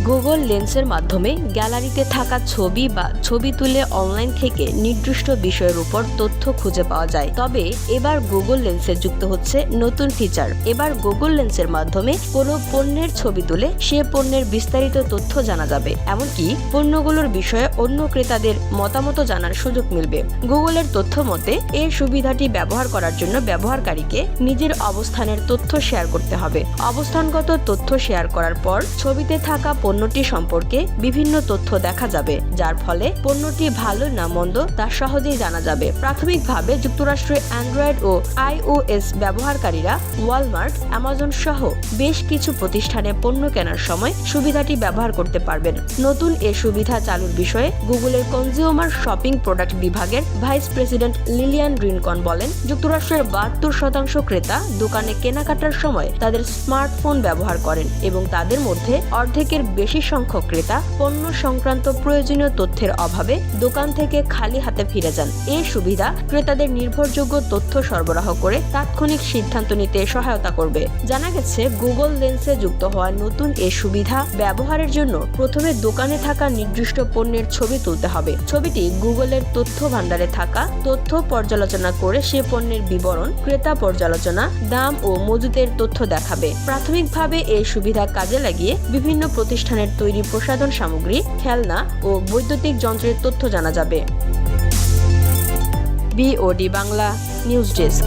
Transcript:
Google লেন্সের মাধ্যমে গ্যালারিতে থাকা ছবি বা ছবি তুলে অনলাইন থেকে নির্দিষ্ট বিষয়ের উপর তথ্য খুঁজে পাওয়া যায়। তবে এবার গুগল লেন্সে যুক্ত হচ্ছে নতুন ফিচার। এবার গুগল লেন্সের মাধ্যমে কোনো পণ্যের ছবি তুলে সে পণ্যের বিস্তারিত তথ্য জানা যাবে, এমনকি পণ্যগুলোর বিষয়ে অন্য ক্রেতাদের মতামত জানার সুযোগ মিলবে। গুগলের তথ্য মতে এই সুবিধাটি ব্যবহার করার জন্য ব্যবহারকারীকে নিজের অবস্থানের তথ্য শেয়ার করতে হবে। অবস্থানগত তথ্য শেয়ার করার পর ছবিতে থাকা পণ্যটি সম্পর্কে বিভিন্ন তথ্য দেখা যাবে, যার ফলে পণ্যটি ভালো না মন্দ তা সহজেই জানা যাবে। প্রাথমিকভাবে যুক্তরাষ্ট্রের অ্যান্ড্রয়েড ও iOS ব্যবহারকারীরা ওয়ালমার্ট, অ্যামাজন সহ বেশ কিছু প্রতিষ্ঠানে পণ্য কেনার সময় সুবিধাটি ব্যবহার করতে পারবেন। নতুন এ সুবিধা চালুর বিষয়ে গুগলের কনজিউমার শপিং প্রোডাক্ট বিভাগের ভাইস প্রেসিডেন্ট লিলিয়ান রিনকন বলেন, যুক্তরাষ্ট্রের 72% ক্রেতা দোকানে কেনাকাটার সময় তাদের স্মার্টফোন ব্যবহার করেন এবং তাদের মধ্যে অর্ধেকের বেশি সংখ্যক ক্রেতা পণ্য সংক্রান্ত প্রয়োজনীয় তথ্যের অভাবে দোকান থেকে খালি হাতে ফিরে যান। এই সুবিধা ক্রেতাদের নির্ভরযোগ্য তথ্য সরবরাহ করে তাৎক্ষণিক সিদ্ধান্ত নিতে সহায়তা করবে। জানা গেছে, গুগল লেন্সে যুক্ত হওয়া নতুন এই সুবিধা ব্যবহারের জন্য প্রথমে দোকানে থাকা নির্দিষ্ট পণ্যের ছবি তুলতে হবে। ছবিটি গুগলের তথ্য ভাণ্ডারে থাকা তথ্য পর্যালোচনা করে সে পণ্যের বিবরণ, ক্রেতা পর্যালোচনা, দাম ও মজুতের তথ্য দেখাবে। প্রাথমিকভাবে এই সুবিধা কাজে লাগিয়ে বিভিন্ন প্রতিষ্ঠানের তৈরি প্রসাধন সামগ্রী, খেলনা ও বৈদ্যুতিক যন্ত্রের তথ্য জানা যাবে। BOD Bangla news desk.